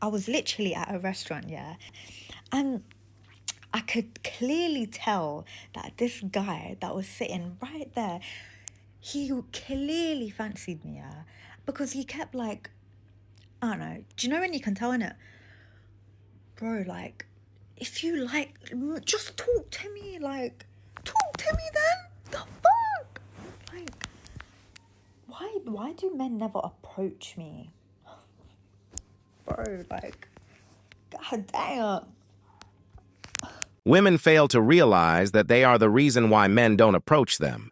I was literally at a restaurant, yeah, and I could clearly tell that this guy that was sitting right there, he clearly fancied me, yeah, because he kept like, I don't know. Do you know when you can tell in it, bro? Like, if you like, just talk to me. Like, talk to me then. The fuck? Like, why do men never approach me, bro? Like, god damn. Women fail to realize that they are the reason why men don't approach them.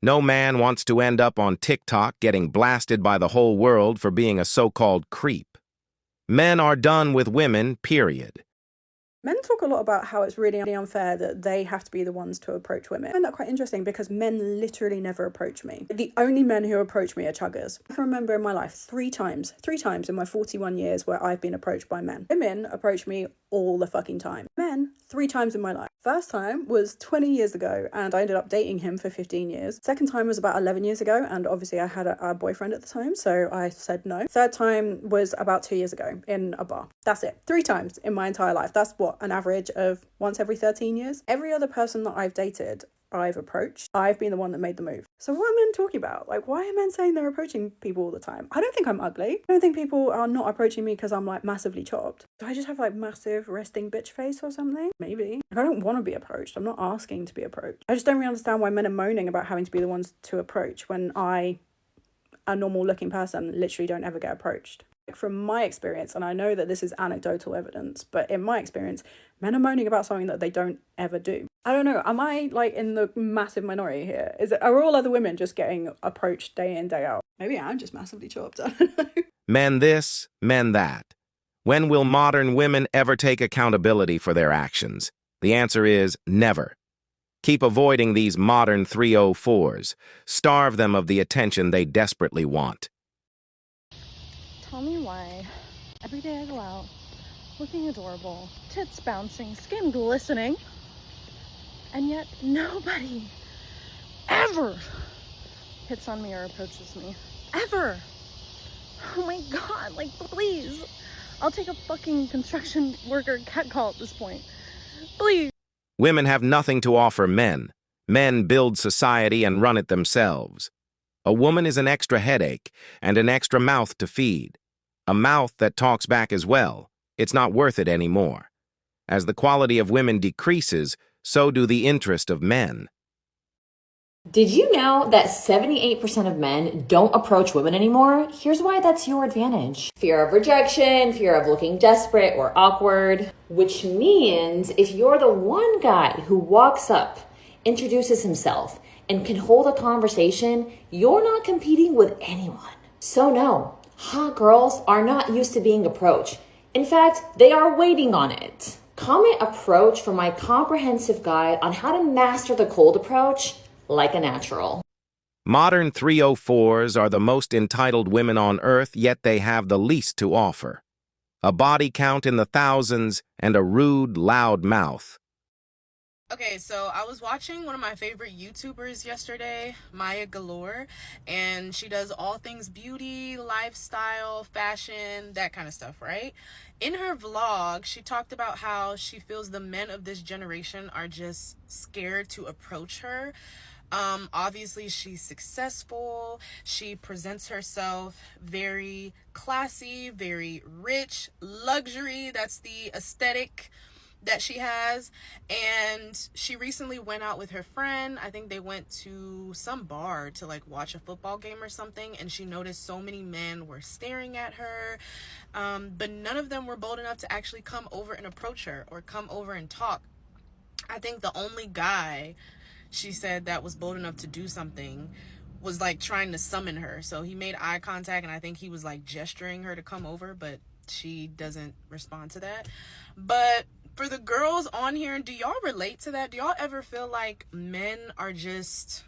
No man wants to end up on TikTok getting blasted by the whole world for being a so-called creep. Men are done with women, period. Men talk a lot about how it's really unfair that they have to be the ones to approach women. I find that quite interesting because men literally never approach me. The only men who approach me are chuggers. I can remember in my life three times in my 41 years where I've been approached by men. Women approach me all the fucking time. Men, 3 times in my life. First time was 20 years ago and I ended up dating him for 15 years. Second time was about 11 years ago and obviously I had a boyfriend at the time, so I said no. Third time was about 2 years ago in a bar. That's it. 3 times in my entire life. That's what, an average of once every 13 years? Every other person that I've dated, I've approached. I've been the one that made the move. So what are men talking about? Like, why are men saying they're approaching people all the time? I don't think I'm ugly. I don't think people are not approaching me because I'm like massively chopped. Do I just have like massive resting bitch face or something? Maybe. Like, I don't want to be approached. I'm not asking to be approached. I just don't really understand why men are moaning about having to be the ones to approach when I, a normal looking person, literally don't ever get approached. From my experience, and I know that this is anecdotal evidence, but in my experience, men are moaning about something that they don't ever do. I don't know, am I like in the massive minority here? Are all other women just getting approached day in, day out? Maybe I'm just massively chopped, I don't know. Men this, men that. When will modern women ever take accountability for their actions? The answer is never. Keep avoiding these modern 304s. Starve them of the attention they desperately want. Tell me why every day I go out looking adorable, tits bouncing, skin glistening, and yet nobody ever hits on me or approaches me. Ever. Oh my god, like, please. I'll take a fucking construction worker catcall at this point. Please. Women have nothing to offer men. Men build society and run it themselves. A woman is an extra headache and an extra mouth to feed. A mouth that talks back as well. It's not worth it anymore. As the quality of women decreases, so do the interest of men. Did you know that 78% of men don't approach women anymore? Here's why that's your advantage. Fear of rejection, fear of looking desperate or awkward, which means if you're the one guy who walks up, introduces himself, and can hold a conversation, you're not competing with anyone. So no, hot girls are not used to being approached. In fact, they are waiting on it. Comment approach for my comprehensive guide on how to master the cold approach like a natural. Modern 304s are the most entitled women on earth, yet they have the least to offer. A body count in the thousands and a rude, loud mouth. Okay, so I was watching one of my favorite YouTubers yesterday, Maya Galore, and she does all things beauty, lifestyle, fashion, that kind of stuff, right? In her vlog, she talked about how she feels the men of this generation are just scared to approach her. Obviously she's successful. She presents herself very classy, very rich, luxury. That's the aesthetic that she has. And she recently went out with her friend. I think they went to some bar to like watch a football game or something, and she noticed so many men were staring at her, but none of them were bold enough to actually come over and approach her or come over and talk. I think the only guy, she said, that was bold enough to do something was like trying to summon her. So he made eye contact and I think he was like gesturing her to come over, but she doesn't respond to that. But for the girls on here, do y'all relate to that? Do y'all ever feel like men are just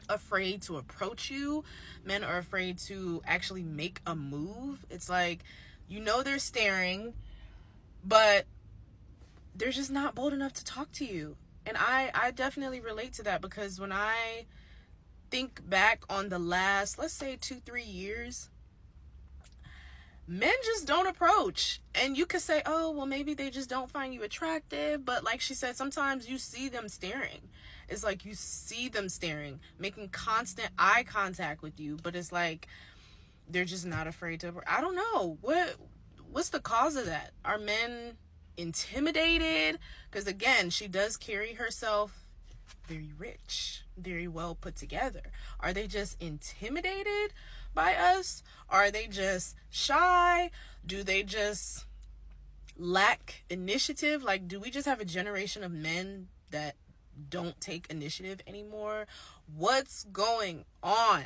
afraid to approach you? Men are afraid to actually make a move. It's like, you know, they're staring, but they're just not bold enough to talk to you. And I definitely relate to that, because when I think back on the last, let's say 2-3 years, men just don't approach. And you could say, oh, well, maybe they just don't find you attractive. But like she said, sometimes you see them staring. It's like you see them staring, making constant eye contact with you. But it's like they're just not afraid to. I don't know. What's the cause of that? Are men intimidated? Because again, she does carry herself very rich, very well put together. Are they just intimidated by us? Are they just shy? Do they just lack initiative? Like, do we just have a generation of men that don't take initiative anymore? What's going on?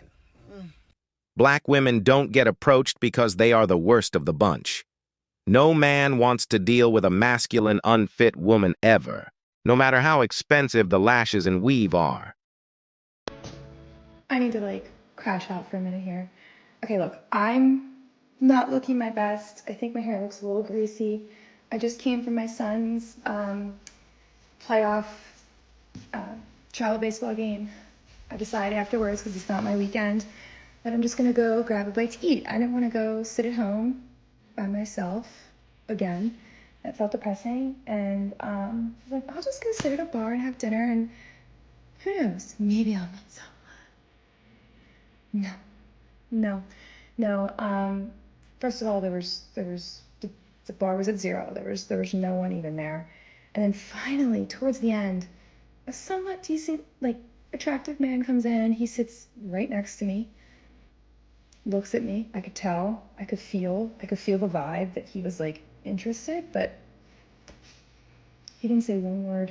Black women don't get approached because they are the worst of the bunch. No man wants to deal with a masculine, unfit woman ever, no matter how expensive the lashes and weave are. I need to like crash out for a minute here. Okay, look, I'm not looking my best. I think my hair looks a little greasy. I just came from my son's playoff travel baseball game. I decided afterwards, because it's not my weekend, that I'm just gonna go grab a bite to eat. I didn't want to go sit at home by myself again. That felt depressing, and I was like, I'll just go sit at a bar and have dinner, and who knows, maybe I'll meet someone. No. First of all, there was the bar was at 0. There was no one even there, and then finally, towards the end, a somewhat decent, like, attractive man comes in. He sits right next to me, looks at me. I could tell, I could feel the vibe that he was like interested, but he didn't say one word.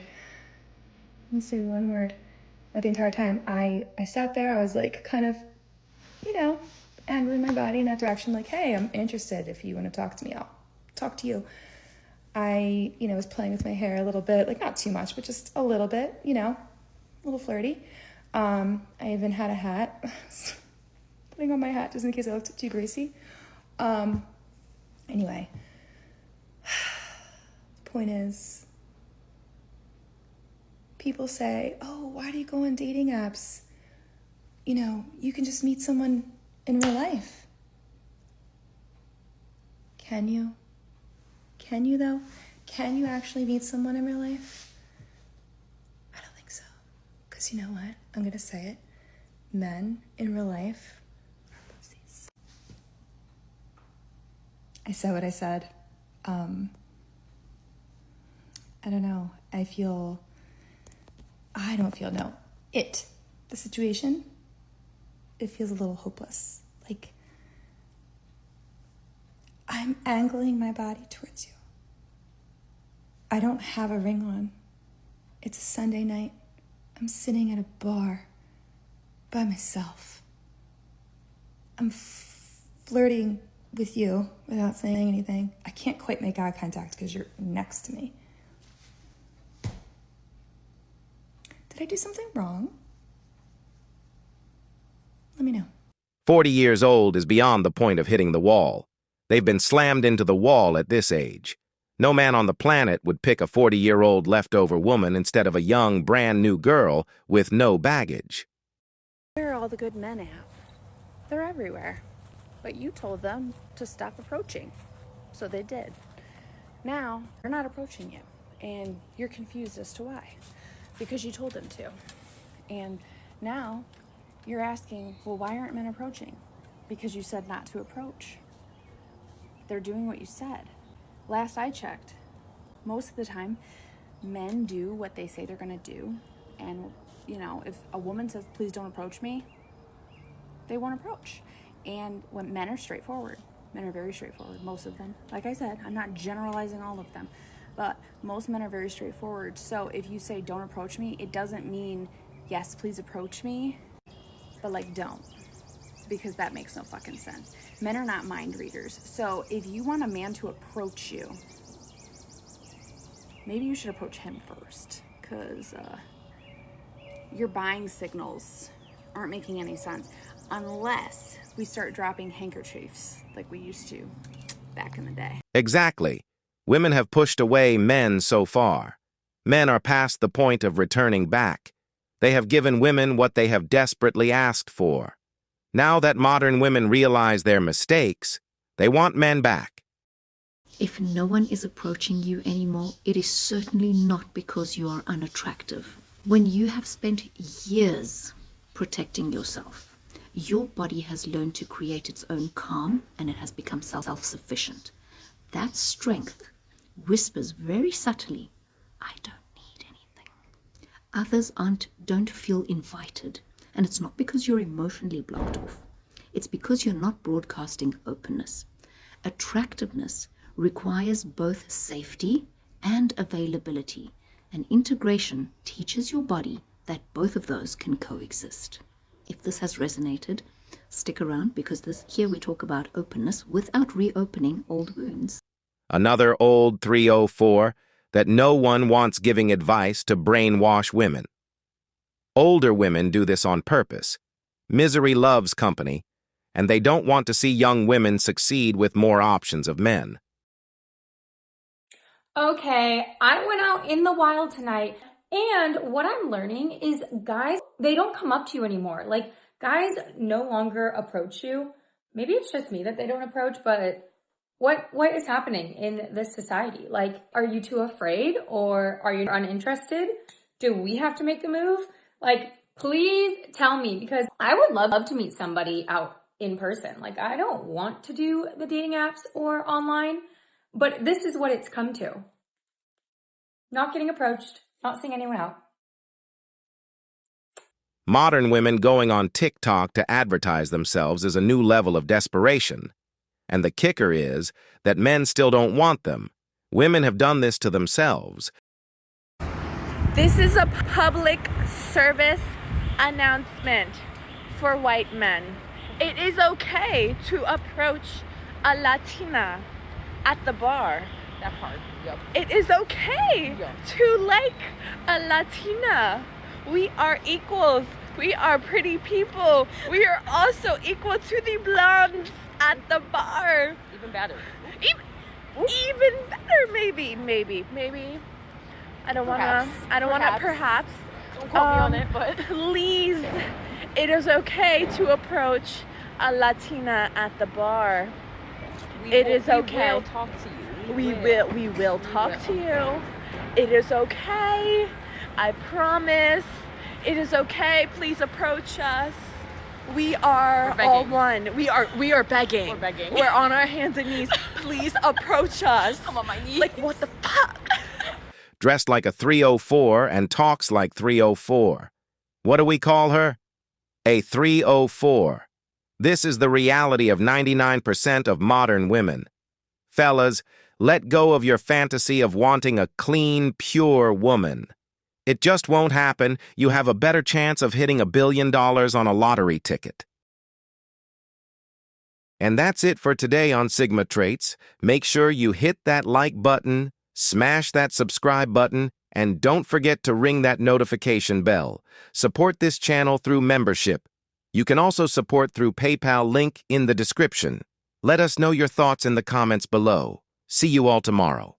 At the entire time. I sat there. I was like, kind of, angling my body in that direction, like, hey, I'm interested. If you want to talk to me, I'll talk to you. I, was playing with my hair a little bit, like not too much, but just a little bit, a little flirty. I even had a hat, putting on my hat just in case I looked too greasy. Anyway, the point is, people say, oh, why do you go on dating apps? You can just meet someone in real life. Can you? Can you, though? Can you actually meet someone in real life? I don't think so. Because you know what? I'm going to say it. Men in real life are pussies. I said what I said. I don't know. The situation, it feels a little hopeless. Like, I'm angling my body towards you. I don't have a ring on. It's a Sunday night. I'm sitting at a bar by myself. I'm flirting with you without saying anything. I can't quite make eye contact because you're next to me. Did I do something wrong? Let me know. 40 years old is beyond the point of hitting the wall. They've been slammed into the wall at this age. No man on the planet would pick a 40-year-old leftover woman instead of a young, brand-new girl with no baggage. Where are all the good men at? They're everywhere. But you told them to stop approaching. So they did. Now, they're not approaching you. And you're confused as to why. Because you told them to. And now, you're asking, well, why aren't men approaching? Because you said not to approach. They're doing what you said. Last I checked, most of the time, men do what they say they're gonna do. And, if a woman says, please don't approach me, they won't approach. And when men are straightforward, men are very straightforward, most of them. Like I said, I'm not generalizing all of them, but most men are very straightforward. So if you say, don't approach me, it doesn't mean, yes, please approach me, but don't, because that makes no fucking sense. Men are not mind readers. So if you want a man to approach you, maybe you should approach him first, because your buying signals aren't making any sense unless we start dropping handkerchiefs like we used to back in the day. Exactly. Women have pushed away men so far. Men are past the point of returning back. They have given women what they have desperately asked for. Now that modern women realize their mistakes, They want men back. If no one is approaching you anymore, it is certainly not because you are unattractive. When you have spent years protecting yourself, your body has learned to create its own calm and it has become self-sufficient. That strength whispers very subtly, I don't need anything. Others don't feel invited, and it's not because you're emotionally blocked off. It's because you're not broadcasting openness. Attractiveness requires both safety and availability, and integration teaches your body that both of those can coexist. If this has resonated, stick around because here we talk about openness without reopening old wounds. Another old 304, that no one wants giving advice to brainwash women. Older women do this on purpose. Misery loves company, and they don't want to see young women succeed with more options of men. Okay, I went out in the wild tonight, and what I'm learning is guys, they don't come up to you anymore. Like, guys no longer approach you. Maybe it's just me that they don't approach, but what is happening in this society? Like, are you too afraid or are you uninterested? Do we have to make the move? Like, please tell me, because I would love to meet somebody out in person. Like, I don't want to do the dating apps or online, but this is what it's come to. Not getting approached, not seeing anyone out. Modern women going on TikTok to advertise themselves is a new level of desperation. And the kicker is that men still don't want them. Women have done this to themselves. This is a public service announcement for white men. It is okay to approach a Latina at the bar. That part, yep. It is okay to like a Latina. We are equals. We are pretty people. We are also equal to the blondes at the bar. Even better. Even better, maybe. I don't wanna. Perhaps. Don't quote me on it, but please, it is okay to approach a Latina at the bar. It is okay. We will talk to you. We will talk to you. It is okay. I promise. It is okay. Please approach us. We are all one. We are begging. We're begging. We're on our hands and knees. Please approach us. I'm on my knees. Like, what the fuck? Dressed like a 304 and talks like 304. What do we call her? A 304. This is the reality of 99% of modern women. Fellas, let go of your fantasy of wanting a clean, pure woman. It just won't happen. You have a better chance of hitting $1 billion on a lottery ticket. And that's it for today on Sigma Traits. Make sure you hit that like button, smash that subscribe button, and don't forget to ring that notification bell. Support this channel through membership. You can also support through PayPal, link in the description. Let us know your thoughts in the comments below. See you all tomorrow.